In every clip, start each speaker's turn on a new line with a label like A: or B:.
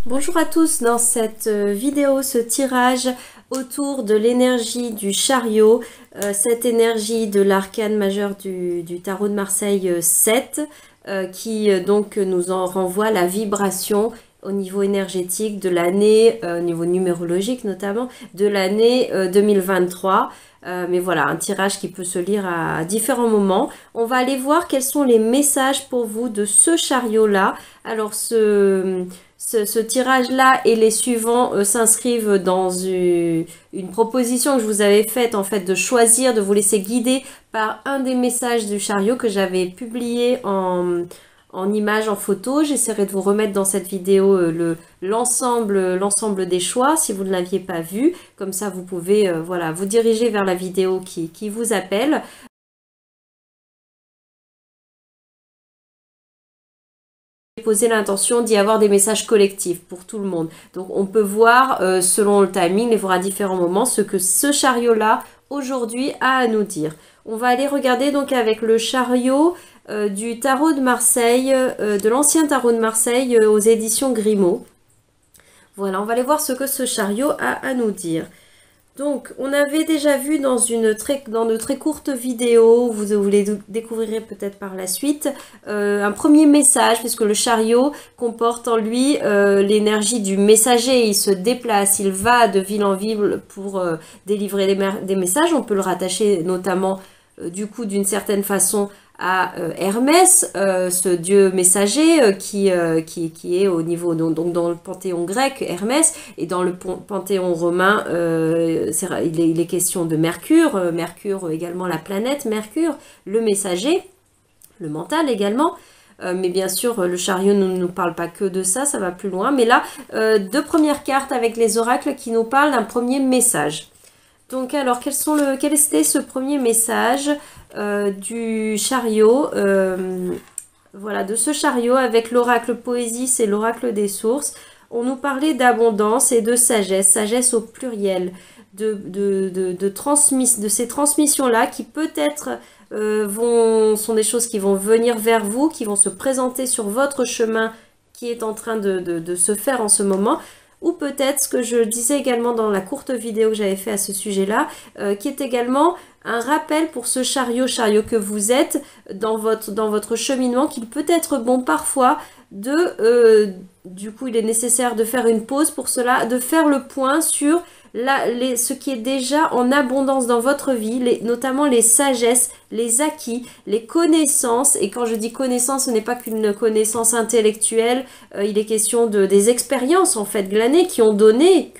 A: Bonjour à tous, dans cette vidéo, ce tirage autour de l'énergie du chariot, cette énergie de l'arcane majeur du tarot de Marseille 7, qui donc nous en renvoie la vibration au niveau énergétique de l'année, au niveau numérologique notamment, de l'année 2023. Mais voilà, un tirage qui peut se lire à différents moments. On va aller voir quels sont les messages pour vous de ce chariot-là. Alors ce tirage-là et les suivants s'inscrivent dans une proposition que je vous avais faite, en fait, de choisir, de vous laisser guider par un des messages du chariot que j'avais publié en image, en photo. J'essaierai de vous remettre dans cette vidéo l'ensemble des choix, si vous ne l'aviez pas vu. Comme ça, vous pouvez voilà, vous diriger vers la vidéo qui vous appelle. Poser l'intention d'y avoir des messages collectifs pour tout le monde. Donc on peut voir selon le timing, et voir à différents moments ce que ce chariot-là aujourd'hui a à nous dire. On va aller regarder donc avec le chariot du tarot de Marseille, de l'ancien tarot de Marseille aux éditions Grimaud. Voilà, on va aller voir ce que ce chariot a à nous dire. Donc, on avait déjà vu dans de très courtes vidéos, vous les découvrirez peut-être par la suite, un premier message, puisque le chariot comporte en lui l'énergie du messager. Il se déplace, il va de ville en ville pour délivrer des messages. On peut le rattacher notamment, du coup, d'une certaine façon, à Hermès, ce dieu messager qui est au niveau, donc dans le panthéon grec, Hermès, et dans le panthéon romain, il est question de Mercure, Mercure également la planète Mercure, le messager, le mental également. Mais bien sûr, le chariot ne nous parle pas que de ça, ça va plus loin. Mais là, deux premières cartes avec les oracles qui nous parlent d'un premier message. Donc alors, quel était ce premier message du chariot, voilà, de ce chariot avec l'oracle poésie et l'oracle des sources? On nous parlait d'abondance et de sagesse, sagesse au pluriel, de ces transmissions-là qui peut-être sont des choses qui vont venir vers vous, qui vont se présenter sur votre chemin qui est en train de se faire en ce moment. Ou peut-être ce que je disais également dans la courte vidéo que j'avais fait à ce sujet-là, qui est également un rappel pour ce chariot que vous êtes dans votre cheminement, qu'il peut être bon parfois du coup il est nécessaire de faire une pause pour cela, de faire le point sur ce qui est déjà en abondance dans votre vie, notamment les sagesses, les acquis, les connaissances. Et quand je dis connaissance, ce n'est pas qu'une connaissance intellectuelle, il est question des expériences en fait glanées qui ont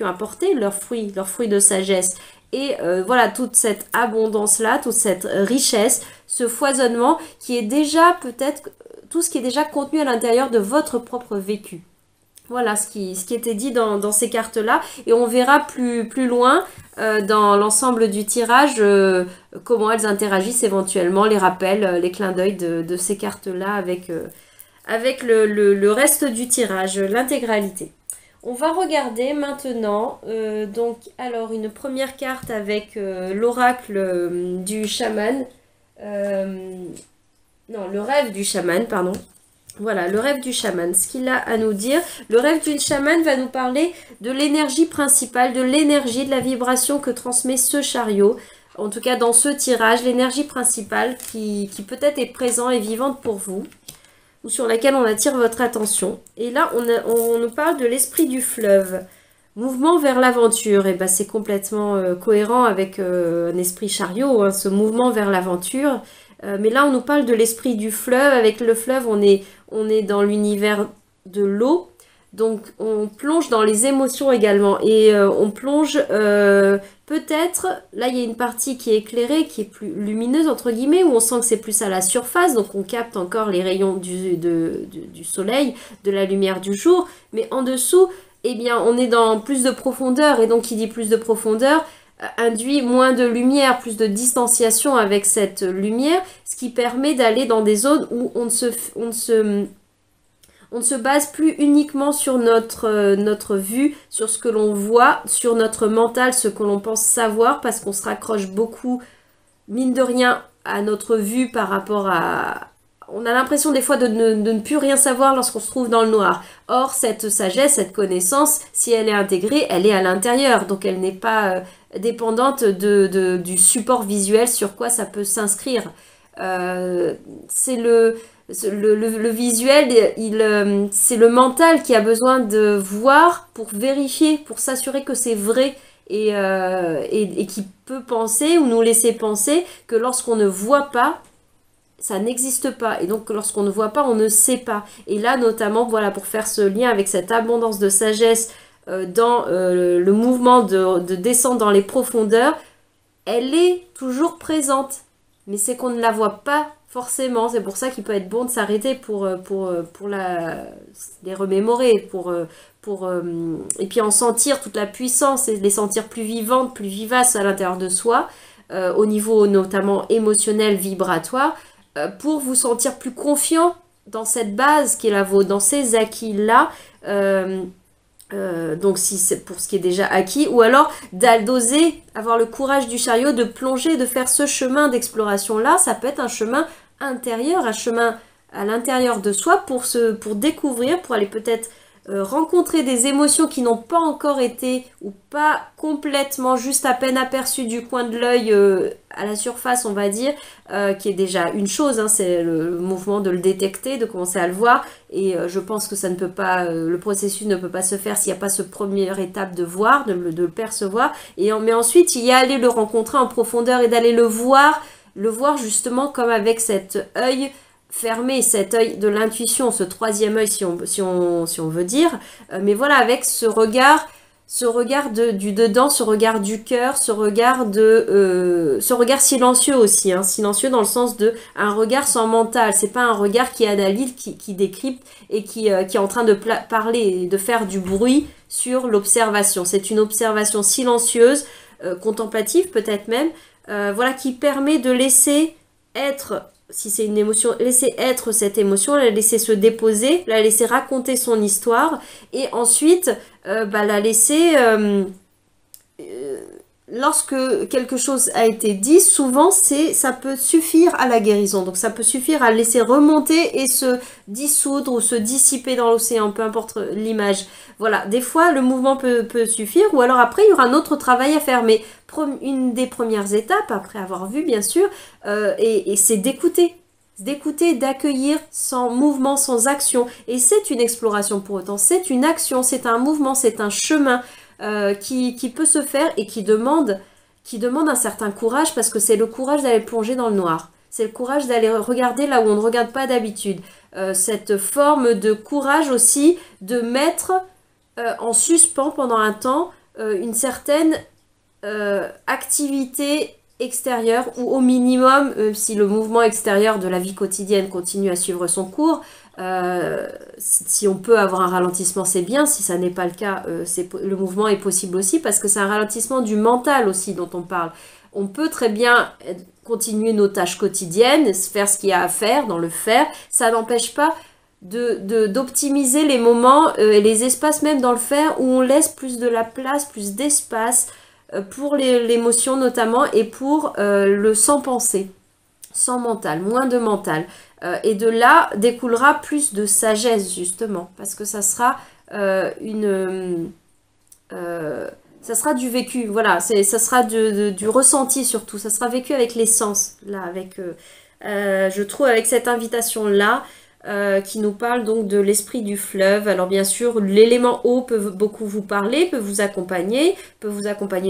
A: apporté leurs fruits de sagesse. Et voilà, toute cette abondance-là, toute cette richesse, ce foisonnement qui est déjà peut-être tout ce qui est déjà contenu à l'intérieur de votre propre vécu. Voilà ce qui était dit dans ces cartes-là. Et on verra plus loin dans l'ensemble du tirage comment elles interagissent éventuellement, les rappels, les clins d'œil de ces cartes-là avec le reste du tirage, l'intégralité. On va regarder maintenant, donc, alors une première carte avec l'oracle du chaman. Non, le rêve du chaman, pardon. Voilà, le rêve du chaman, ce qu'il a à nous dire. Le rêve du chaman va nous parler de l'énergie principale, de l'énergie, de la vibration que transmet ce chariot. En tout cas, dans ce tirage, l'énergie principale qui peut-être est présente et vivante pour vous, ou sur laquelle on attire votre attention. Et là, on nous parle de l'esprit du fleuve. Mouvement vers l'aventure, et ben c'est complètement cohérent avec un esprit chariot, hein, ce mouvement vers l'aventure. Mais là, on nous parle de l'esprit du fleuve. Avec le fleuve, on est dans l'univers de l'eau. Donc, on plonge dans les émotions également. Et on plonge peut-être... Là, il y a une partie qui est éclairée, qui est plus lumineuse, entre guillemets, où on sent que c'est plus à la surface. Donc, on capte encore les rayons du soleil, de la lumière du jour. Mais en dessous, eh bien, on est dans plus de profondeur. Et donc, qui dit plus de profondeur induit moins de lumière, plus de distanciation avec cette lumière, ce qui permet d'aller dans des zones où on ne se base plus uniquement sur notre vue, sur ce que l'on voit, sur notre mental, ce que l'on pense savoir, parce qu'on se raccroche beaucoup, mine de rien, à notre vue par rapport on a l'impression des fois de ne plus rien savoir lorsqu'on se trouve dans le noir. Or, cette sagesse, cette connaissance, si elle est intégrée, elle est à l'intérieur. Donc, elle n'est pas dépendante du support visuel sur quoi ça peut s'inscrire. C'est le visuel, c'est le mental qui a besoin de voir pour vérifier, pour s'assurer que c'est vrai et qui peut penser ou nous laisser penser que lorsqu'on ne voit pas, ça n'existe pas. Et donc, lorsqu'on ne voit pas, on ne sait pas. Et là, notamment, voilà, pour faire ce lien avec cette abondance de sagesse dans le mouvement de descente dans les profondeurs, elle est toujours présente. Mais c'est qu'on ne la voit pas forcément. C'est pour ça qu'il peut être bon de s'arrêter pour les remémorer, et puis en sentir toute la puissance et les sentir plus vivantes, plus vivaces à l'intérieur de soi, au niveau notamment émotionnel, vibratoire, pour vous sentir plus confiant dans cette base qui est la vôtre, dans ces acquis-là. Donc si c'est pour ce qui est déjà acquis, ou alors d'oser avoir le courage du chariot, de plonger, de faire ce chemin d'exploration là. Ça peut être un chemin intérieur, un chemin à l'intérieur de soi pour découvrir, pour aller peut-être rencontrer des émotions qui n'ont pas encore été ou pas complètement, juste à peine aperçues du coin de l'œil à la surface, on va dire, qui est déjà une chose, hein, c'est le mouvement de le détecter, de commencer à le voir, et je pense que ça ne peut pas, le processus ne peut pas se faire s'il n'y a pas ce première étape de voir, de le percevoir, mais ensuite il y a aller le rencontrer en profondeur et d'aller le voir justement comme avec cet œil fermer, cet œil de l'intuition, ce troisième œil si on veut dire, mais voilà, avec ce regard du dedans, ce regard du cœur, ce regard silencieux aussi, hein, silencieux dans le sens de un regard sans mental. C'est pas un regard qui analyse, qui décrypte et qui est en train de parler et de faire du bruit sur l'observation. C'est une observation silencieuse, contemplative peut-être même, voilà, qui permet de laisser être. Si c'est une émotion, laisser être cette émotion, la laisser se déposer, la laisser raconter son histoire, et ensuite la laisser, lorsque quelque chose a été dit, souvent ça peut suffire à la guérison, donc ça peut suffire à laisser remonter et se dissoudre ou se dissiper dans l'océan, peu importe l'image. Voilà, des fois le mouvement peut suffire, ou alors après il y aura un autre travail à faire, mais une des premières étapes, après avoir vu bien sûr, et c'est d'écouter, d'accueillir sans mouvement, sans action. Et c'est une exploration pour autant, c'est une action, c'est un mouvement, c'est un chemin qui peut se faire et qui demande un certain courage, parce que c'est le courage d'aller plonger dans le noir. C'est le courage d'aller regarder là où on ne regarde pas d'habitude. Cette forme de courage aussi de mettre en suspens pendant un temps une certaine activité extérieure, ou au minimum, si le mouvement extérieur de la vie quotidienne continue à suivre son cours, si on peut avoir un ralentissement, c'est bien. Si ça n'est pas le cas, le mouvement est possible aussi, parce que c'est un ralentissement du mental aussi dont on parle. On peut très bien continuer nos tâches quotidiennes, faire ce qu'il y a à faire, dans le faire. Ça n'empêche pas d'optimiser les moments et les espaces même dans le faire, où on laisse plus de la place, plus d'espace pour l'émotion notamment, et pour le sans pensée, sans mental, moins de mental. Et de là découlera plus de sagesse justement, parce que ça sera ça sera du vécu, voilà, ça sera du ressenti surtout, ça sera vécu avec les sens, là, je trouve avec cette invitation-là, qui nous parle donc de l'esprit du fleuve. Alors bien sûr, l'élément eau peut beaucoup vous parler, peut vous accompagner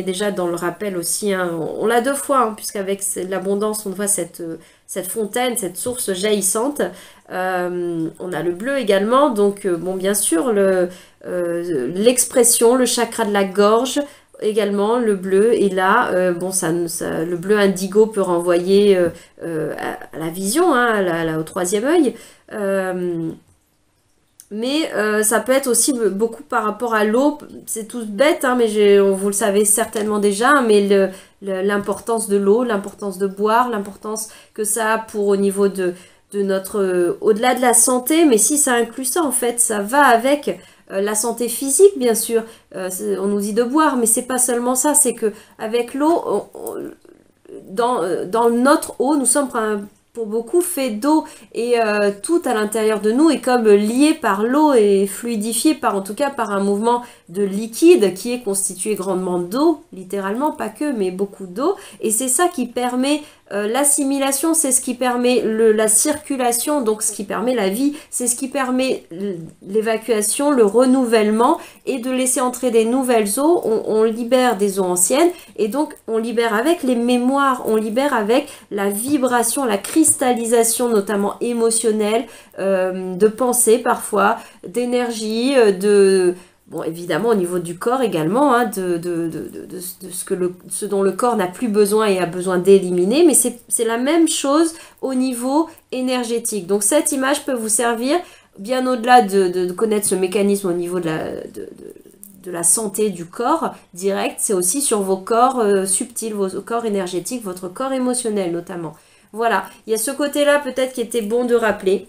A: déjà dans le rappel aussi, hein. On l'a deux fois, hein, puisqu'avec l'abondance, on voit cette fontaine, cette source jaillissante. On a le bleu également, donc bon, bien sûr, l'expression, le chakra de la gorge, également le bleu, et là le bleu indigo peut renvoyer à la vision, hein, au troisième œil, mais ça peut être aussi beaucoup par rapport à l'eau. C'est tout bête, hein, mais vous le savez certainement déjà, mais l'importance de l'eau, l'importance de boire, l'importance que ça a pour au niveau de notre au-delà de la santé, mais si ça inclut ça, en fait, ça va avec la santé physique, bien sûr. On nous dit de boire, mais c'est pas seulement ça, c'est que avec l'eau, dans notre eau, nous sommes pour beaucoup fait d'eau et tout à l'intérieur de nous est comme lié par l'eau et fluidifié par en tout cas par un mouvement de liquide qui est constitué grandement d'eau, littéralement pas que mais beaucoup d'eau, et c'est ça qui permet l'assimilation, c'est ce qui permet la circulation, donc ce qui permet la vie, c'est ce qui permet l'évacuation, le renouvellement et de laisser entrer des nouvelles eaux. On libère des eaux anciennes et donc on libère avec les mémoires, on libère avec la vibration, la cristallisation notamment émotionnelle, de pensée parfois, d'énergie, bon, évidemment, au niveau du corps également, hein, de ce dont le corps n'a plus besoin et a besoin d'éliminer, mais c'est la même chose au niveau énergétique. Donc, cette image peut vous servir bien au-delà de connaître ce mécanisme au niveau de la santé du corps direct, c'est aussi sur vos corps subtils, vos corps énergétiques, votre corps émotionnel notamment. Voilà, il y a ce côté-là peut-être qui était bon de rappeler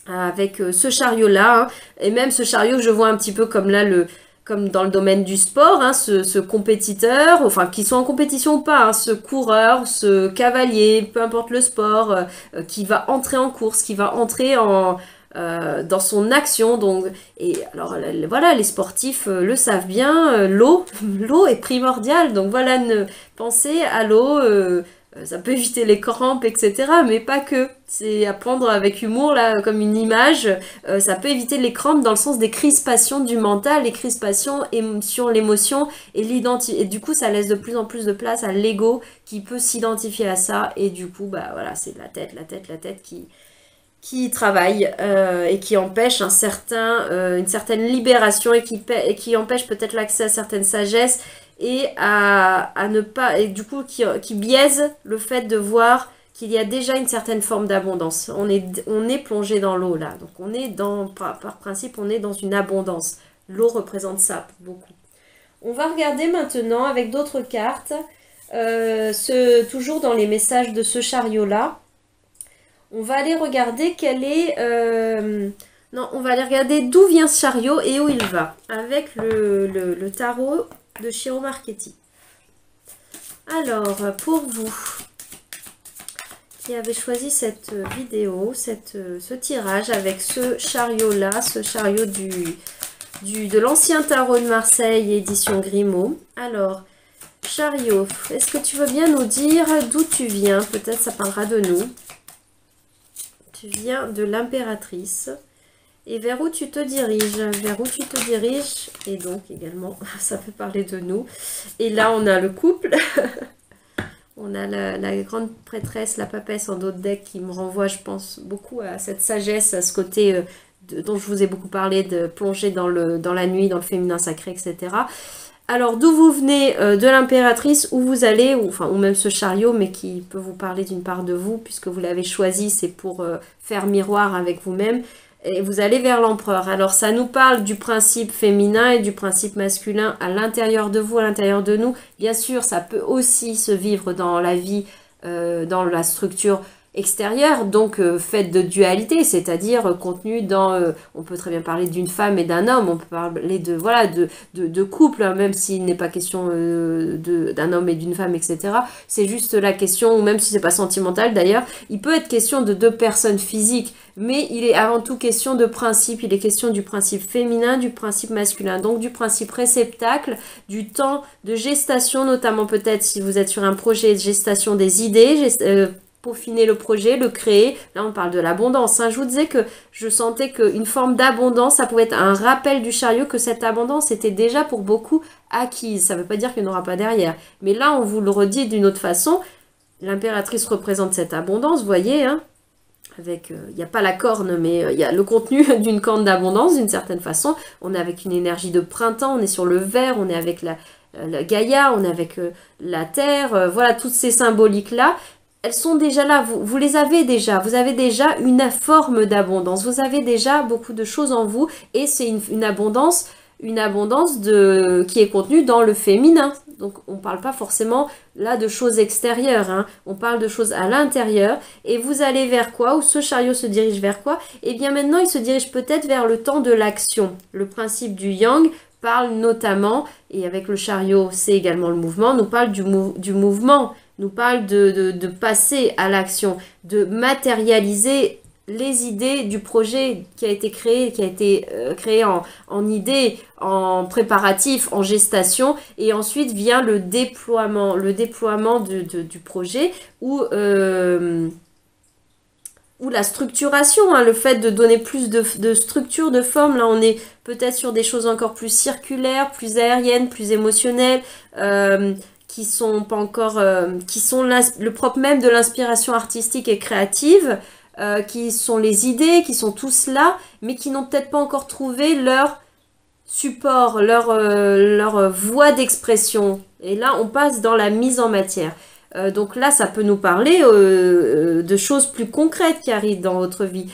A: avec ce chariot-là, hein, et même ce chariot que je vois un petit peu comme là, comme dans le domaine du sport, hein, ce compétiteur, enfin qu'il soit en compétition ou pas, hein, ce coureur, ce cavalier, peu importe le sport, qui va entrer en course, qui va entrer dans son action. Donc, et alors voilà, les sportifs le savent bien, l'eau est primordiale. Donc voilà, pensez à l'eau. Ça peut éviter les crampes, etc. Mais pas que. C'est à prendre avec humour, là, comme une image. Ça peut éviter les crampes dans le sens des crispations du mental, les crispations sur l'émotion et l'identité. Et du coup, ça laisse de plus en plus de place à l'ego qui peut s'identifier à ça. Et du coup, bah voilà, c'est la tête qui travaille et qui empêche une certaine libération et qui empêche peut-être l'accès à certaines sagesses et à ne pas, et du coup qui biaise le fait de voir qu'il y a déjà une certaine forme d'abondance. On est plongé dans l'eau là, donc on est par principe on est dans une abondance. L'eau représente ça pour beaucoup. On va regarder maintenant avec d'autres cartes, toujours dans les messages de ce chariot là. On va aller regarder non, on va aller regarder d'où vient ce chariot et où il va avec le tarot de Chiro Marchetti. Alors, pour vous qui avez choisi cette vidéo, ce tirage avec ce chariot-là, ce chariot de l'ancien tarot de Marseille, édition Grimaud. Alors, chariot, est-ce que tu veux bien nous dire d'où tu viens? Peut-être ça parlera de nous. Tu viens de l'impératrice. Et vers où tu te diriges? Vers où tu te diriges? Et donc également, ça peut parler de nous. Et là, on a le couple. On a la grande prêtresse, la papesse en dos de deck qui me renvoie, je pense, beaucoup à cette sagesse, à ce côté dont je vous ai beaucoup parlé, de plonger dans la nuit, dans le féminin sacré, etc. Alors, d'où vous venez de l'impératrice, où vous allez, ou même ce chariot, mais qui peut vous parler d'une part de vous, puisque vous l'avez choisi, c'est pour faire miroir avec vous-même. Et vous allez vers l'empereur. Alors ça nous parle du principe féminin et du principe masculin à l'intérieur de vous, à l'intérieur de nous. Bien sûr, ça peut aussi se vivre dans la vie, dans la structure extérieure, donc faite de dualité, c'est-à-dire contenu dans, on peut très bien parler d'une femme et d'un homme, on peut parler de couple, hein, même s'il n'est pas question d'un homme et d'une femme, etc. C'est juste la question, ou même si c'est pas sentimental d'ailleurs, il peut être question de deux personnes physiques, mais il est avant tout question de principe, il est question du principe féminin, du principe masculin, donc du principe réceptacle, du temps de gestation, notamment peut-être si vous êtes sur un projet de gestation des idées, peaufiner le projet, le créer. Là, on parle de l'abondance. Hein. Je vous disais que je sentais qu'une forme d'abondance, ça pouvait être un rappel du chariot que cette abondance était déjà pour beaucoup acquise. Ça ne veut pas dire qu'il n'y en aura pas derrière. Mais là, on vous le redit d'une autre façon. L'impératrice représente cette abondance, vous voyez, hein, avec, il n'y a pas la corne, mais il y a le contenu d'une corne d'abondance, d'une certaine façon. On est avec une énergie de printemps, on est sur le vert, on est avec la Gaïa, on est avec la terre, voilà, toutes ces symboliques-là. Elles sont déjà là, vous les avez déjà, vous avez déjà une forme d'abondance, vous avez déjà beaucoup de choses en vous et c'est une abondance qui est contenue dans le féminin. Donc on ne parle pas forcément là de choses extérieures, hein. On parle de choses à l'intérieur et vous allez vers quoi? Ou ce chariot se dirige vers quoi? Et bien maintenant il se dirige peut-être vers le temps de l'action. Le principe du yang parle notamment, et avec le chariot c'est également le mouvement, nous parle du mouvement. nous parle de passer à l'action, de matérialiser les idées du projet qui a été créé, créé en idée, en préparatif, en gestation, et ensuite vient le déploiement du projet ou la structuration, hein, le fait de donner plus de structure, de forme. Là, on est peut-être sur des choses encore plus circulaires, plus aériennes, plus émotionnelles, qui sont pas encore, qui sont le propre même de l'inspiration artistique et créative, qui sont les idées, qui sont tous là, mais qui n'ont peut-être pas encore trouvé leur support, leur voie d'expression. Et là, on passe dans la mise en matière. Donc là, ça peut nous parler de choses plus concrètes qui arrivent dans votre vie.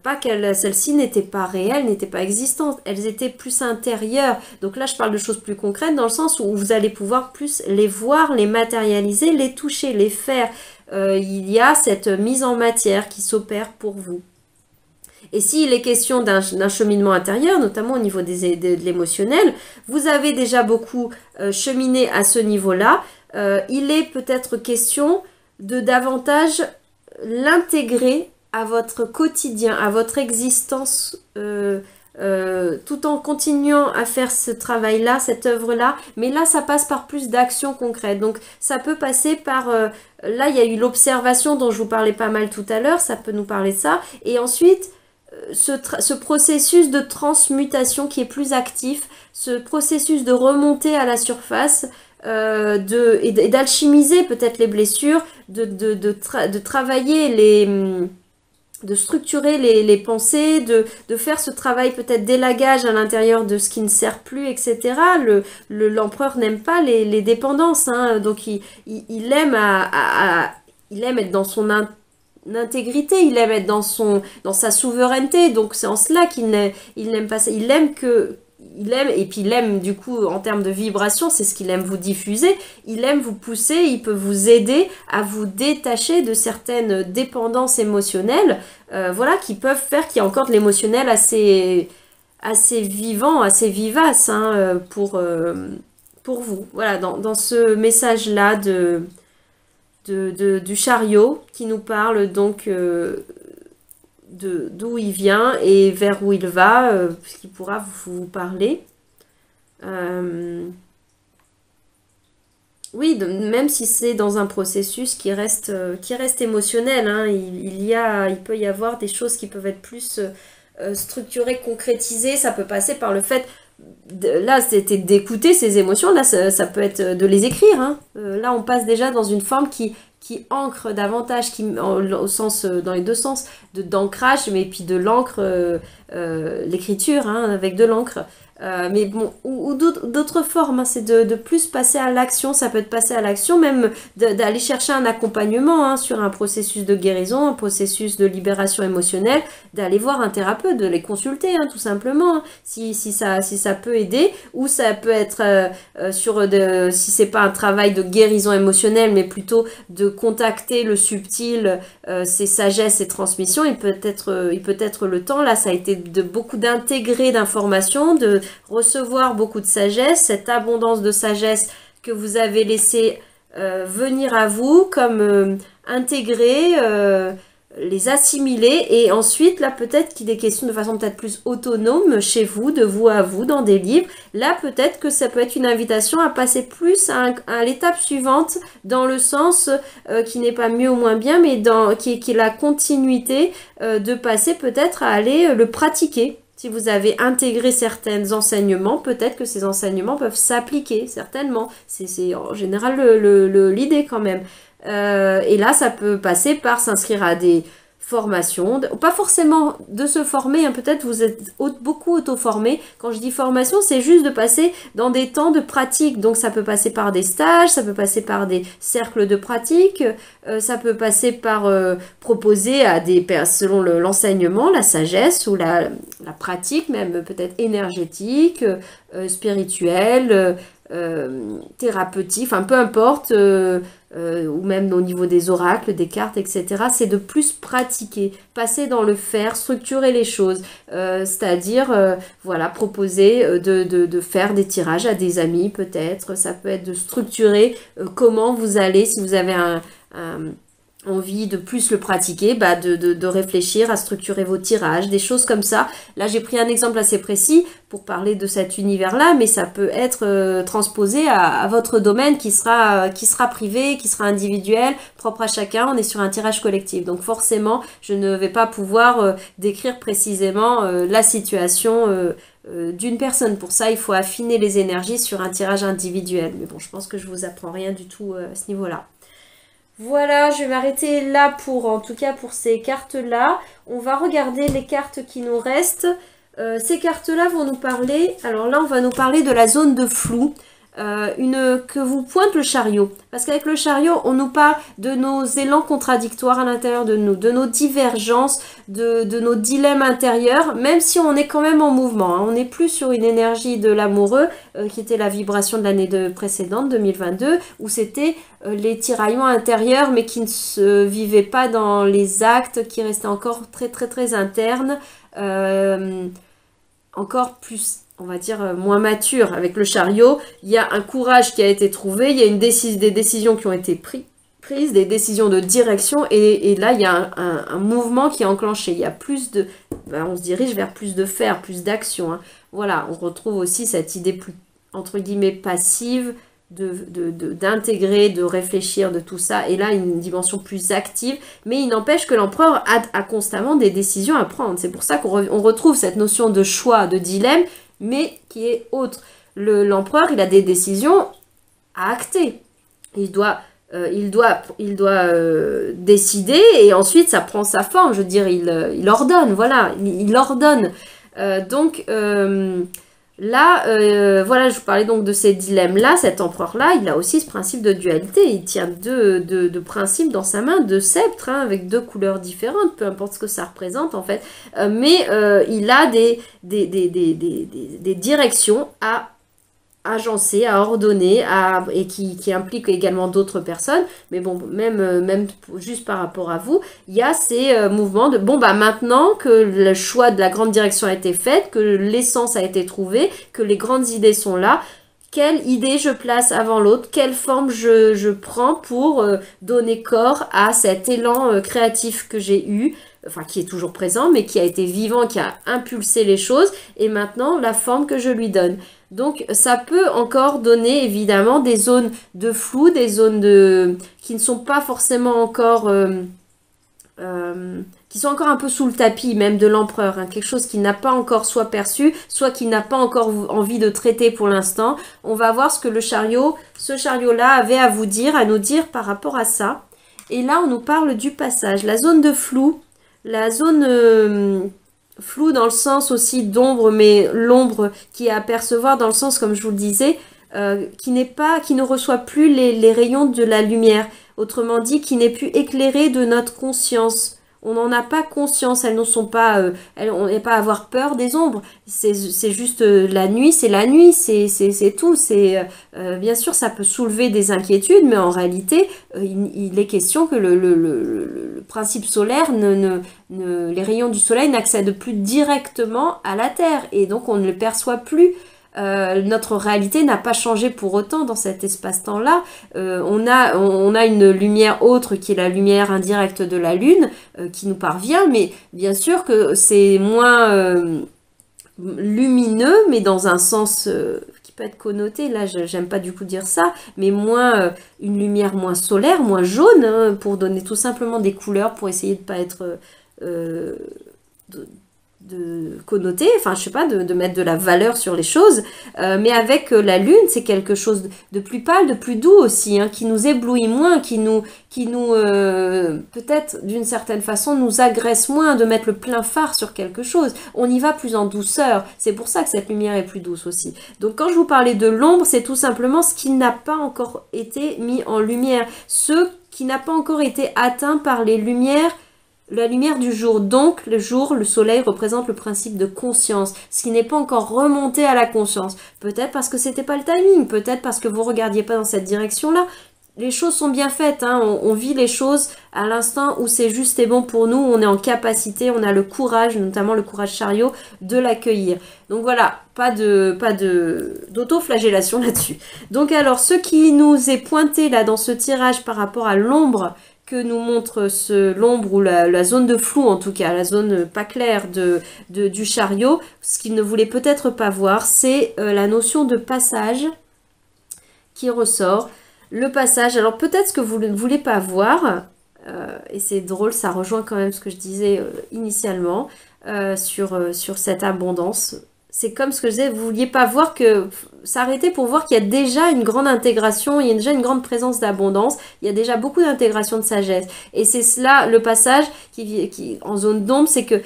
A: Pas qu'elles, celles-ci n'étaient pas réelles, n'étaient pas existantes, elles étaient plus intérieures. Donc là, je parle de choses plus concrètes dans le sens où vous allez pouvoir plus les voir, les matérialiser, les toucher, les faire. Il y a cette mise en matière qui s'opère pour vous. Et s'il est question d'un cheminement intérieur, notamment au niveau de l'émotionnel, vous avez déjà beaucoup cheminé à ce niveau-là. Il est peut-être question de davantage l'intégrer à votre quotidien, à votre existence, tout en continuant à faire ce travail-là, cette œuvre-là. Mais là, ça passe par plus d'actions concrètes. Donc, ça peut passer par... là, il y a eu l'observation dont je vous parlais pas mal tout à l'heure. Ça peut nous parler de ça. Et ensuite, ce processus de transmutation qui est plus actif, ce processus de remontée à la surface, et d'alchimiser peut-être les blessures, de travailler de structurer les pensées, de faire ce travail peut-être d'élagage à l'intérieur de ce qui ne sert plus, etc. L'empereur n'aime pas les dépendances, hein, donc il aime il aime être dans son intégrité, il aime être dans sa souveraineté, donc c'est en cela qu'il n'aime pas ça. Il aime du coup en termes de vibration, c'est ce qu'il aime vous diffuser, il aime vous pousser, il peut vous aider à vous détacher de certaines dépendances émotionnelles, voilà, qui peuvent faire qu'il y a encore de l'émotionnel assez vivant, assez vivace, hein, pour vous. Voilà, dans ce message-là du chariot qui nous parle donc d'où il vient et vers où il va, puisqu'il pourra vous parler. Oui, même si c'est dans un processus qui reste émotionnel, hein, il peut y avoir des choses qui peuvent être plus structurées, concrétisées. Ça peut passer par le fait, là c'était d'écouter ces émotions, là ça peut être de les écrire, hein. Là on passe déjà dans une forme qui ancre davantage, au sens, dans les deux sens, d'ancrage, mais puis de l'encre, l'écriture, hein, avec de l'encre. Mais bon, ou d'autres formes, hein, c'est de plus passer à l'action. Ça peut être passer à l'action, même d'aller chercher un accompagnement, hein, sur un processus de guérison, un processus de libération émotionnelle, d'aller voir un thérapeute, de les consulter, hein, tout simplement, hein, si ça peut aider, ou ça peut être si c'est pas un travail de guérison émotionnelle, mais plutôt de contacter le subtil, ses sagesses et transmissions. Il peut être le temps, là ça a été beaucoup d'intégrer d'informations, de recevoir beaucoup de sagesse, cette abondance de sagesse que vous avez laissé venir à vous, comme intégrer, les assimiler, et ensuite là peut-être qu'il est question de façon peut-être plus autonome chez vous, de vous à vous, dans des livres. Là peut-être que ça peut être une invitation à passer plus à l'étape suivante, dans le sens qui n'est pas mieux ou moins bien, mais qui est la continuité, de passer peut-être à aller le pratiquer. Si vous avez intégré certains enseignements, peut-être que ces enseignements peuvent s'appliquer, certainement. C'est en général l'idée quand même. Et là, ça peut passer par s'inscrire à des formations, pas forcément de se former, hein, peut-être vous êtes beaucoup auto-formé. Quand je dis formation, c'est juste de passer dans des temps de pratique, donc ça peut passer par des stages, ça peut passer par des cercles de pratique, ça peut passer par proposer à selon l'enseignement, la sagesse ou la pratique, même peut-être énergétique, spirituelle, thérapeutique, enfin peu importe, ou même au niveau des oracles, des cartes, etc. C'est de plus pratiquer, passer dans le faire, structurer les choses, c'est-à-dire, voilà, proposer de faire des tirages à des amis peut-être, ça peut être de structurer comment vous allez, si vous avez envie de plus le pratiquer, bah de réfléchir à structurer vos tirages, des choses comme ça. Là, j'ai pris un exemple assez précis pour parler de cet univers-là, mais ça peut être transposé à votre domaine qui sera privé, qui sera individuel, propre à chacun. On est sur un tirage collectif. Donc forcément, je ne vais pas pouvoir décrire précisément la situation d'une personne. Pour ça, il faut affiner les énergies sur un tirage individuel. Mais bon, je pense que je vous apprends rien du tout à ce niveau-là. Voilà, je vais m'arrêter là en tout cas pour ces cartes-là. On va regarder les cartes qui nous restent. Ces cartes-là vont nous parler, alors là on va nous parler de la zone de flou. Que vous pointe le chariot. Parce qu'avec le chariot, on nous parle de nos élans contradictoires à l'intérieur de nous, de nos divergences, de nos dilemmes intérieurs, même si on est quand même en mouvement. Hein. On n'est plus sur une énergie de l'amoureux, qui était la vibration de l'année précédente, 2022, où c'était les tiraillements intérieurs, mais qui ne se vivaient pas dans les actes, qui restaient encore très très très internes, encore plus, on va dire, moins mature. Avec le chariot, il y a un courage qui a été trouvé, il y a des décisions qui ont été prises, des décisions de direction, et là, il y a un mouvement qui est enclenché. Il y a plus de... on se dirige vers plus de faire, plus d'action. Hein. Voilà, on retrouve aussi cette idée plus, entre guillemets, passive, d'intégrer, de réfléchir, de tout ça. Et là, une dimension plus active. Mais il n'empêche que l'empereur a constamment des décisions à prendre. C'est pour ça qu'on retrouve cette notion de choix, de dilemme, mais qui est autre. L'empereur, il a des décisions à acter. Il doit décider et ensuite ça prend sa forme. Je veux dire, il ordonne, voilà, il ordonne. Là, voilà, je vous parlais donc de ces dilemmes-là. Cet empereur-là, il a aussi ce principe de dualité. Il tient deux principes dans sa main, deux sceptres, hein, avec deux couleurs différentes, peu importe ce que ça représente en fait. Mais il a des directions à agencer, à ordonner, et qui implique également d'autres personnes. Mais bon, même juste par rapport à vous, il y a ces mouvements de, bon, bah maintenant que le choix de la grande direction a été fait, que l'essence a été trouvée, que les grandes idées sont là, quelle idée je place avant l'autre, quelle forme je prends pour donner corps à cet élan créatif que j'ai eu, enfin qui est toujours présent, mais qui a été vivant, qui a impulsé les choses, et maintenant la forme que je lui donne. Donc ça peut encore donner évidemment des zones de flou, des zones qui ne sont pas forcément encore... qui sont encore un peu sous le tapis même de l'empereur, hein, quelque chose qui n'a pas encore soit perçu, soit qui n'a pas encore envie de traiter pour l'instant. On va voir ce que ce chariot-là avait à vous dire, à nous dire par rapport à ça. Et là, on nous parle du passage, la zone de flou, la zone... flou dans le sens aussi d'ombre, mais l'ombre qui est à percevoir dans le sens, comme je vous le disais, qui ne reçoit plus les rayons de la lumière. Autrement dit, qui n'est plus éclairé de notre conscience. On n'en a pas conscience, elles ne sont pas, on n'est pas à avoir peur des ombres. C'est juste la nuit, c'est la nuit, c'est tout. Bien sûr, ça peut soulever des inquiétudes, mais en réalité, il est question que le principe solaire, les rayons du soleil n'accèdent plus directement à la Terre, et donc on ne le perçoit plus. Notre réalité n'a pas changé pour autant dans cet espace-temps-là. On a une lumière autre qui est la lumière indirecte de la Lune qui nous parvient, mais bien sûr que c'est moins lumineux, mais dans un sens qui peut être connoté, là j'aime pas du coup dire ça, mais moins une lumière moins solaire, moins jaune, hein, pour donner tout simplement des couleurs, pour essayer de pas être... de connoter, enfin je sais pas, de mettre de la valeur sur les choses, mais avec la lune, c'est quelque chose de plus pâle, de plus doux aussi, hein, qui nous éblouit moins, qui nous peut-être d'une certaine façon nous agresse moins, de mettre le plein phare sur quelque chose. On y va plus en douceur, c'est pour ça que cette lumière est plus douce aussi. Donc quand je vous parlais de l'ombre, c'est tout simplement ce qui n'a pas encore été mis en lumière, ce qui n'a pas encore été atteint par les lumières la lumière du jour. Donc, le jour, le soleil représente le principe de conscience, ce qui n'est pas encore remonté à la conscience. Peut-être parce que c'était pas le timing, peut-être parce que vous regardiez pas dans cette direction-là. Les choses sont bien faites, hein. On vit les choses à l'instant où c'est juste et bon pour nous, on est en capacité, on a le courage, notamment le courage chariot, de l'accueillir. Donc voilà, pas d'auto-flagellation là-dessus. Donc alors, ce qui nous est pointé là dans ce tirage par rapport à l'ombre que nous montre l'ombre ou la zone de flou, en tout cas, la zone pas claire du chariot, ce qu'il ne voulait peut-être pas voir, c'est la notion de passage qui ressort. Le passage, alors peut-être ce que vous ne voulez pas voir, et c'est drôle, ça rejoint quand même ce que je disais initialement sur cette abondance. C'est comme ce que je disais, vous ne vouliez pas voir que, s'arrêter pour voir qu'il y a déjà une grande intégration, il y a déjà une grande présence d'abondance, il y a déjà beaucoup d'intégration de sagesse. Et c'est cela, le passage qui en zone d'ombre, c'est que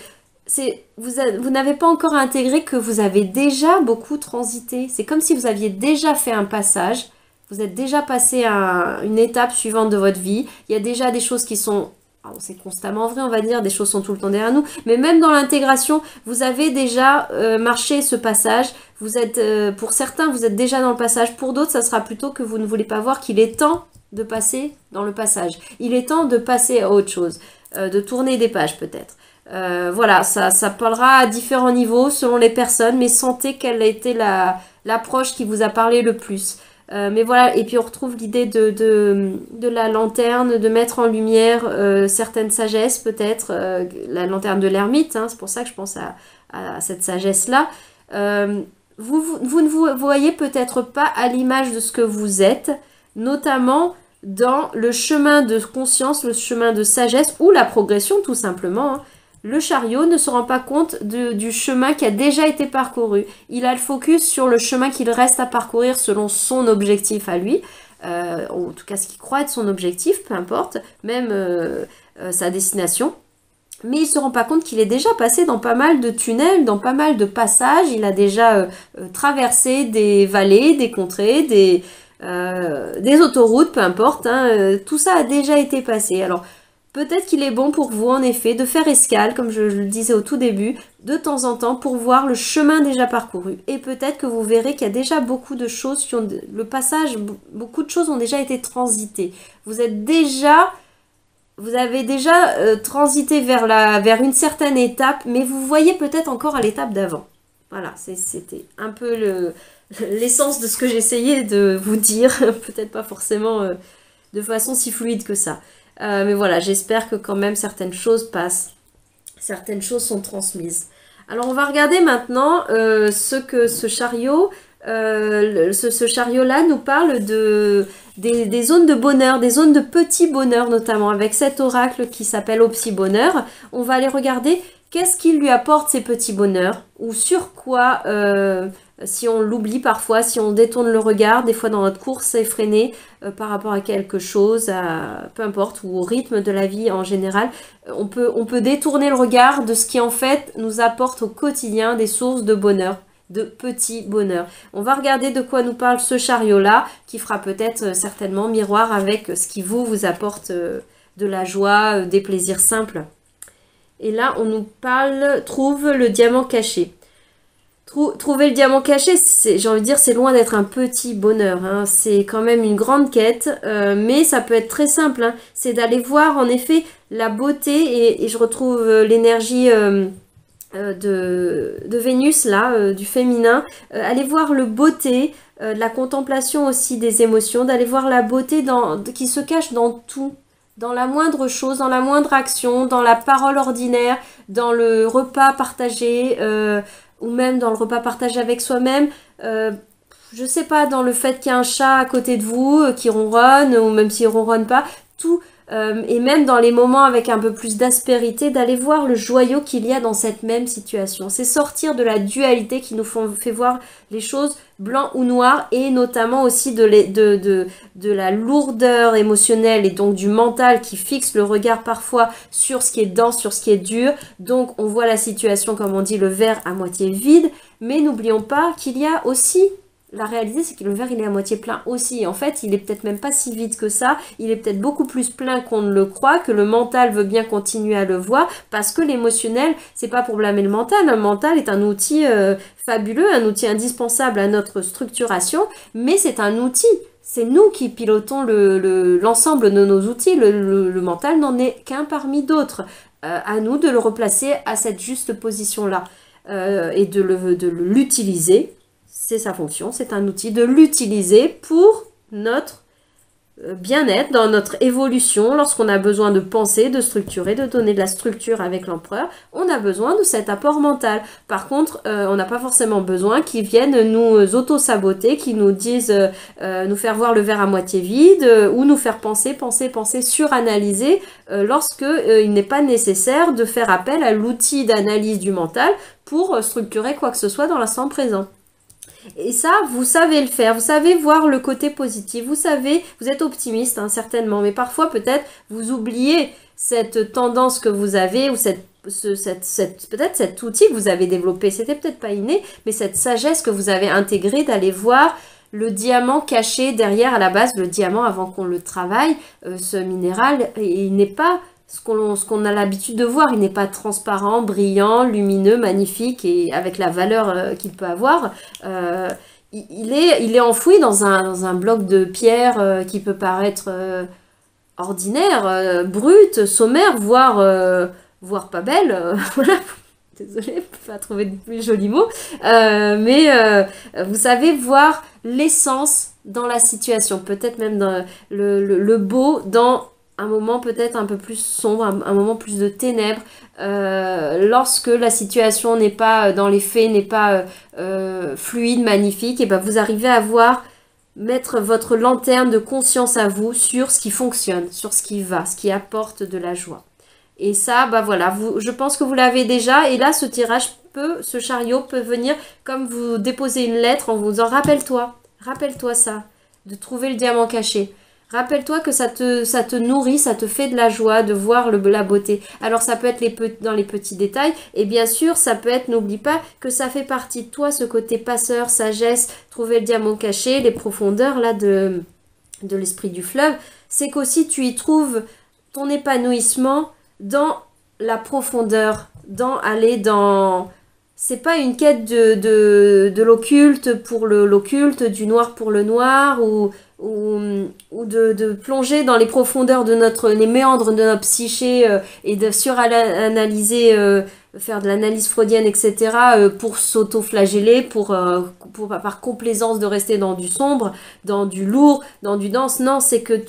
A: vous n'avez pas encore intégré que vous avez déjà beaucoup transité. C'est comme si vous aviez déjà fait un passage. Vous êtes déjà passé à une étape suivante de votre vie. Il y a déjà des choses qui sont, c'est constamment vrai, on va dire, des choses sont tout le temps derrière nous. Mais même dans l'intégration, vous avez déjà marché ce passage. Vous êtes, pour certains, vous êtes déjà dans le passage. Pour d'autres, ça sera plutôt que vous ne voulez pas voir qu'il est temps de passer dans le passage. Il est temps de passer à autre chose, de tourner des pages peut-être. Voilà, ça parlera à différents niveaux selon les personnes, mais sentez quelle a été l'approche qui vous a parlé le plus. Mais voilà, et puis on retrouve l'idée de la lanterne, de mettre en lumière certaines sagesses peut-être, la lanterne de l'ermite, hein, c'est pour ça que je pense à cette sagesse-là. Vous ne vous voyez peut-être pas à l'image de ce que vous êtes, notamment dans le chemin de conscience, le chemin de sagesse ou la progression tout simplement, hein. Le chariot ne se rend pas compte du chemin qui a déjà été parcouru. Il a le focus sur le chemin qu'il reste à parcourir selon son objectif à lui. En tout cas, ce qu'il croit être son objectif, peu importe, même sa destination. Mais il ne se rend pas compte qu'il est déjà passé dans pas mal de tunnels, dans pas mal de passages. Il a déjà traversé des vallées, des contrées, des autoroutes, peu importe. Hein, tout ça a déjà été passé. Alors, peut-être qu'il est bon pour vous, en effet, de faire escale, comme je le disais au tout début, de temps en temps, pour voir le chemin déjà parcouru. Et peut-être que vous verrez qu'il y a déjà beaucoup de choses qui ont... Le passage, beaucoup de choses ont déjà été transitées. Vous avez déjà transité vers une certaine étape, mais vous voyez peut-être encore à l'étape d'avant. Voilà, c'était un peu l'essence de ce que j'essayais de vous dire. Peut-être pas forcément de façon si fluide que ça. Mais voilà, j'espère que quand même certaines choses passent, certaines choses sont transmises. Alors on va regarder maintenant ce que ce chariot, ce chariot-là nous parle des zones de bonheur, des zones de petit bonheur notamment, avec cet oracle qui s'appelle Au Petit Bonheur. On va aller regarder qu'est-ce qui lui apporte ces petits bonheurs, ou sur quoi... si on l'oublie parfois, si on détourne le regard, des fois dans notre course effrénée par rapport à quelque chose, peu importe, ou au rythme de la vie en général, on peut détourner le regard de ce qui en fait nous apporte au quotidien des sources de bonheur, de petits bonheurs. On va regarder de quoi nous parle ce chariot-là, qui fera peut-être certainement miroir avec ce qui vous apporte de la joie, des plaisirs simples. Et là, on nous parle, trouve le diamant caché. Trouver le diamant caché, j'ai envie de dire, c'est loin d'être un petit bonheur. Hein. C'est quand même une grande quête, mais ça peut être très simple. Hein. C'est d'aller voir en effet la beauté, et je retrouve l'énergie de Vénus, là, du féminin. Aller voir le beauté, la contemplation aussi des émotions, d'aller voir la beauté qui se cache dans tout. Dans la moindre chose, dans la moindre action, dans la parole ordinaire, dans le repas partagé, ou même dans le repas partagé avec soi-même, je sais pas, dans le fait qu'il y a un chat à côté de vous qui ronronne, ou même s'il ronronne pas, tout, et même dans les moments avec un peu plus d'aspérité, d'aller voir le joyau qu'il y a dans cette même situation. C'est sortir de la dualité qui nous fait voir les choses blanc ou noir, et notamment aussi de la lourdeur émotionnelle et donc du mental qui fixe le regard parfois sur ce qui est dense, sur ce qui est dur. Donc on voit la situation, comme on dit, le verre à moitié vide, mais n'oublions pas qu'il y a aussi la réalité, c'est que le verre, il est à moitié plein aussi. En fait, il est peut-être même pas si vide que ça. Il est peut-être beaucoup plus plein qu'on ne le croit, que le mental veut bien continuer à le voir, parce que l'émotionnel, c'est pas pour blâmer le mental. Le mental est un outil fabuleux, un outil indispensable à notre structuration, mais c'est un outil. C'est nous qui pilotons l'ensemble de nos outils. Le mental n'en est qu'un parmi d'autres. À nous de le replacer à cette juste position-là et de l'utiliser. C'est sa fonction, c'est un outil, de l'utiliser pour notre bien-être, dans notre évolution. Lorsqu'on a besoin de penser, de structurer, de donner de la structure avec l'empereur, on a besoin de cet apport mental. Par contre, on n'a pas forcément besoin qu'ils viennent nous auto-saboter, qu'ils nous disent, nous faire voir le verre à moitié vide, ou nous faire penser, suranalyser, lorsque il n'est pas nécessaire de faire appel à l'outil d'analyse du mental pour structurer quoi que ce soit dans l'instant présent. Et ça, vous savez le faire, vous savez voir le côté positif, vous savez, vous êtes optimiste hein, certainement, mais parfois peut-être vous oubliez cette tendance que vous avez ou peut-être cet outil que vous avez développé, c'était peut-être pas inné, mais cette sagesse que vous avez intégrée d'aller voir le diamant caché derrière à la base, le diamant avant qu'on le travaille, ce minéral, il n'est pas ce qu'on a l'habitude de voir, il n'est pas transparent, brillant, lumineux, magnifique et avec la valeur qu'il peut avoir. Il est enfoui dans un bloc de pierre qui peut paraître ordinaire, brut, sommaire, voire pas belle. Voilà. Désolée, je ne peux pas trouver de plus joli mot. Mais vous savez voir l'essence dans la situation, peut-être même dans le beau dans un moment peut-être un peu plus sombre, un moment plus de ténèbres, lorsque la situation n'est pas, dans les faits, n'est pas fluide, magnifique, et ben vous arrivez à voir, mettre votre lanterne de conscience à vous sur ce qui fonctionne, sur ce qui va, ce qui apporte de la joie. Et ça, bah voilà, je pense que vous l'avez déjà, et là ce tirage ce chariot peut venir comme vous déposez une lettre en vous disant rappelle-toi ça, de trouver le diamant caché. Rappelle-toi que ça te nourrit, ça te fait de la joie de voir la beauté. Alors ça peut être dans les petits détails. Et bien sûr, ça peut être, n'oublie pas que ça fait partie de toi, ce côté passeur, sagesse, trouver le diamant caché, les profondeurs là de l'esprit du fleuve. C'est qu'aussi tu y trouves ton épanouissement dans la profondeur, c'est pas une quête de l'occulte pour l'occulte, du noir pour le noir, ou de plonger dans les profondeurs de les méandres de notre psyché et de suranalyser, faire de l'analyse freudienne, etc. Pour s'auto-flageller, par complaisance de rester dans du sombre, dans du lourd, dans du dense. Non, c'est que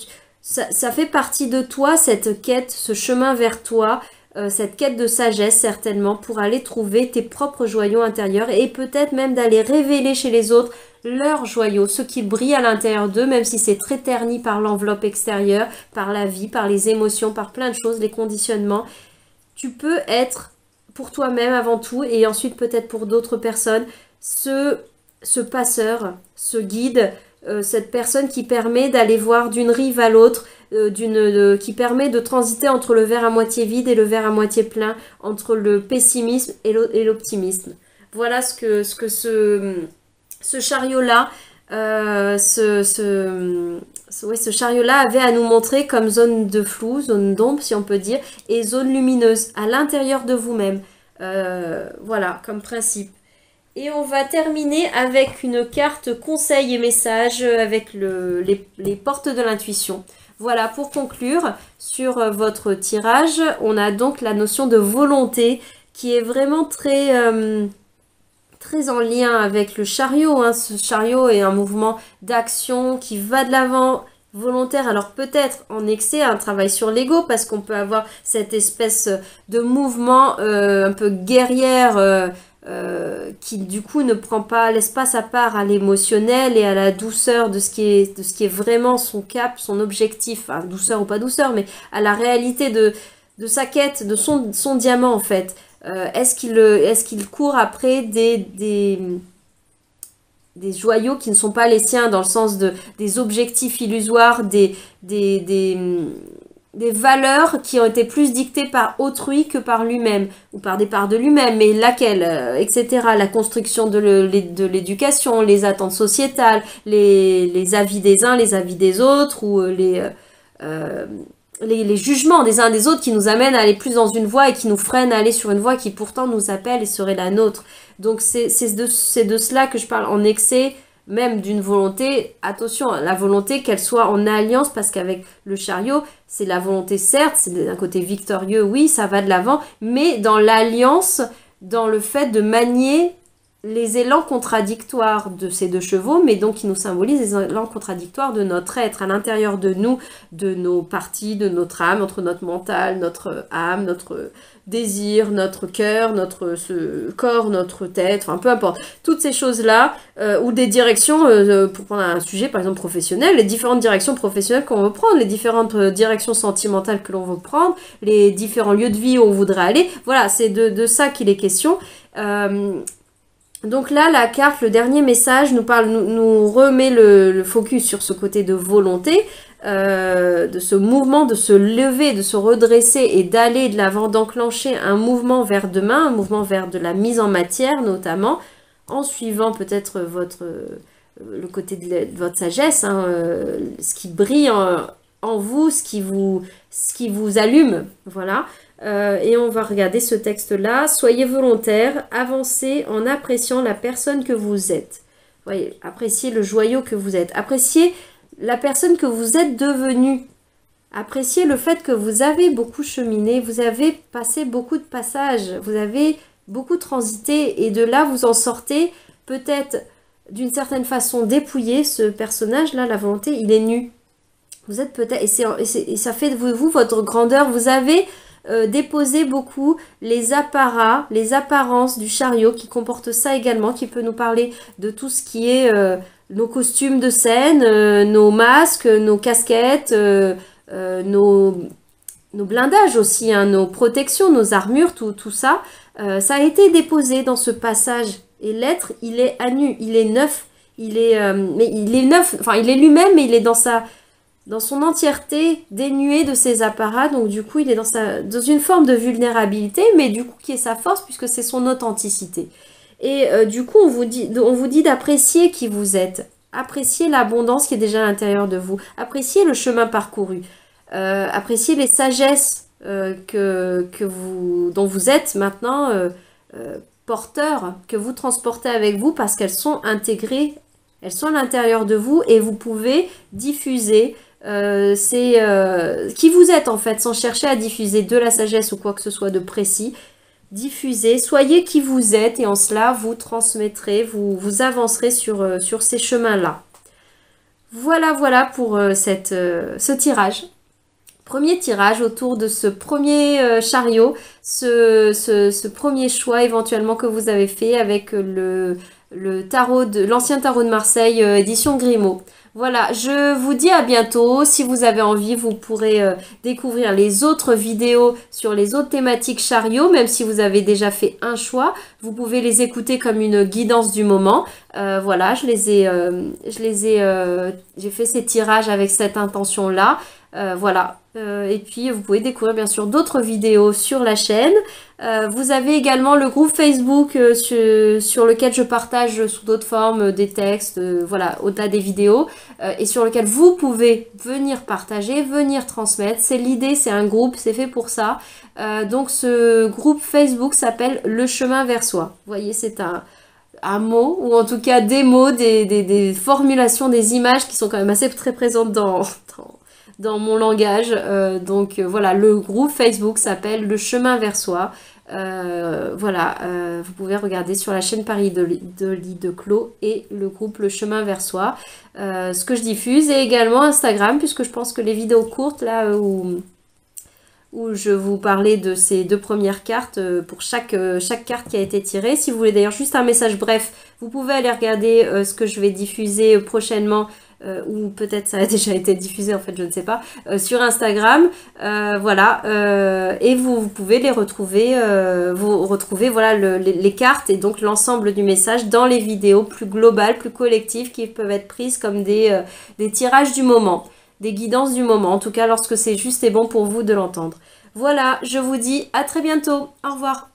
A: ça fait partie de toi, cette quête, ce chemin vers toi, cette quête de sagesse certainement, pour aller trouver tes propres joyaux intérieurs et peut-être même d'aller révéler chez les autres leurs joyaux, ce qui brille à l'intérieur d'eux, même si c'est très terni par l'enveloppe extérieure, par la vie, par les émotions, par plein de choses, les conditionnements. Tu peux être pour toi-même avant tout et ensuite peut-être pour d'autres personnes ce passeur, ce guide, cette personne qui permet d'aller voir d'une rive à l'autre, qui permet de transiter entre le verre à moitié vide et le verre à moitié plein, entre le pessimisme et l'optimisme. Voilà ce que ce chariot-là, ce chariot-là avait à nous montrer comme zone de flou, zone d'ombre si on peut dire, et zone lumineuse à l'intérieur de vous-même. Voilà, comme principe. Et on va terminer avec une carte conseil et message avec les portes de l'intuition. Voilà, pour conclure sur votre tirage, on a donc la notion de volonté qui est vraiment très en lien avec le chariot. Hein. Ce chariot est un mouvement d'action qui va de l'avant, volontaire. Alors peut-être en excès, un travail sur l'ego, parce qu'on peut avoir cette espèce de mouvement un peu guerrière qui du coup laisse pas sa part à l'émotionnel et à la douceur de ce qui est vraiment son cap, son objectif, enfin douceur ou pas douceur, mais à la réalité de sa quête, de son diamant en fait. Est-ce qu'il court après des joyaux qui ne sont pas les siens, dans le sens des objectifs illusoires, des valeurs qui ont été plus dictées par autrui que par lui-même, ou par des parts de lui-même, mais laquelle, etc. La construction de l'éducation, les attentes sociétales, les avis des uns, les avis des autres, ou les jugements des uns des autres qui nous amènent à aller plus dans une voie et qui nous freinent à aller sur une voie qui pourtant nous appelle et serait la nôtre. Donc c'est de cela que je parle en excès, même d'une volonté, attention, la volonté qu'elle soit en alliance, parce qu'avec le chariot, c'est la volonté, certes, c'est d'un côté victorieux, oui, ça va de l'avant, mais dans l'alliance, dans le fait de manier les élans contradictoires de ces deux chevaux, mais donc qui nous symbolisent les élans contradictoires de notre être, à l'intérieur de nous, de nos parties, de notre âme, entre notre mental, notre âme, notre désir, notre cœur, notre corps, notre tête, enfin peu importe. Toutes ces choses-là, ou des directions, pour prendre un sujet par exemple professionnel, les différentes directions professionnelles qu'on veut prendre, les différentes directions sentimentales que l'on veut prendre, les différents lieux de vie où on voudrait aller, voilà, c'est de ça qu'il est question. Donc là, la carte, le dernier message nous remet le focus sur ce côté de volonté, de ce mouvement, de se lever, de se redresser et d'aller de l'avant, d'enclencher un mouvement vers demain, un mouvement vers de la mise en matière notamment, en suivant peut-être le côté de votre sagesse, hein, ce qui brille en vous, ce qui vous allume, voilà. Et on va regarder ce texte-là. Soyez volontaire, avancez en appréciant la personne que vous êtes. Voyez, appréciez le joyau que vous êtes. Appréciez la personne que vous êtes devenue. Appréciez le fait que vous avez beaucoup cheminé, vous avez passé beaucoup de passages, vous avez beaucoup transité et de là vous en sortez peut-être d'une certaine façon dépouillé. Ce personnage-là, la volonté, il est nu. Vous êtes peut-être, et ça fait de vous votre grandeur. Vous avez déposé beaucoup les apparats, les apparences du chariot qui comporte ça également, qui peut nous parler de tout ce qui est nos costumes de scène, nos masques, nos casquettes, nos blindages aussi, hein, nos protections, nos armures, tout ça. Ça a été déposé dans ce passage. Et l'être, il est à nu, il est neuf, mais il est neuf, enfin il est lui-même, mais il est dans son entièreté, dénué de ses apparats, donc du coup il est dans une forme de vulnérabilité, mais du coup qui est sa force puisque c'est son authenticité. Et du coup on vous dit d'apprécier qui vous êtes, apprécier l'abondance qui est déjà à l'intérieur de vous, apprécier le chemin parcouru, apprécier les sagesses dont vous êtes maintenant porteurs, que vous transportez avec vous parce qu'elles sont intégrées, elles sont à l'intérieur de vous et vous pouvez diffuser qui vous êtes en fait, sans chercher à diffuser de la sagesse ou quoi que ce soit de précis. Diffusez, soyez qui vous êtes et en cela vous transmettrez, vous avancerez sur ces chemins-là. Voilà pour ce tirage. Premier tirage autour de ce premier chariot, ce premier choix éventuellement que vous avez fait avec l'ancien tarot de Marseille, édition Grimaud. Voilà, je vous dis à bientôt. Si vous avez envie, vous pourrez découvrir les autres vidéos sur les autres thématiques chariot, même si vous avez déjà fait un choix. Vous pouvez les écouter comme une guidance du moment. Voilà, j'ai fait ces tirages avec cette intention-là. Voilà. Et puis vous pouvez découvrir bien sûr d'autres vidéos sur la chaîne. Vous avez également le groupe Facebook sur lequel je partage sous d'autres formes des textes, voilà, au-delà des vidéos, et sur lequel vous pouvez venir partager, venir transmettre. C'est l'idée, c'est un groupe, c'est fait pour ça. Donc ce groupe Facebook s'appelle Le Chemin vers Soi. Vous voyez, c'est un mot, ou en tout cas des mots, des formulations, des images qui sont quand même assez très présentes dans mon langage. Donc voilà, le groupe Facebook s'appelle Le Chemin vers Soi. Voilà, vous pouvez regarder sur la chaîne Paris de Clos et le groupe Le Chemin vers Soi. Ce que je diffuse, et également Instagram, puisque je pense que les vidéos courtes, là où je vous parlais de ces deux premières cartes pour chaque carte qui a été tirée. Si vous voulez d'ailleurs juste un message bref, vous pouvez aller regarder ce que je vais diffuser prochainement, ou peut-être ça a déjà été diffusé, en fait je ne sais pas, sur Instagram. Voilà, et vous pouvez les retrouver, voilà, les cartes et donc l'ensemble du message dans les vidéos plus globales, plus collectives, qui peuvent être prises comme des tirages du moment. des guidances du moment, en tout cas lorsque c'est juste et bon pour vous de l'entendre. Voilà, je vous dis à très bientôt. Au revoir.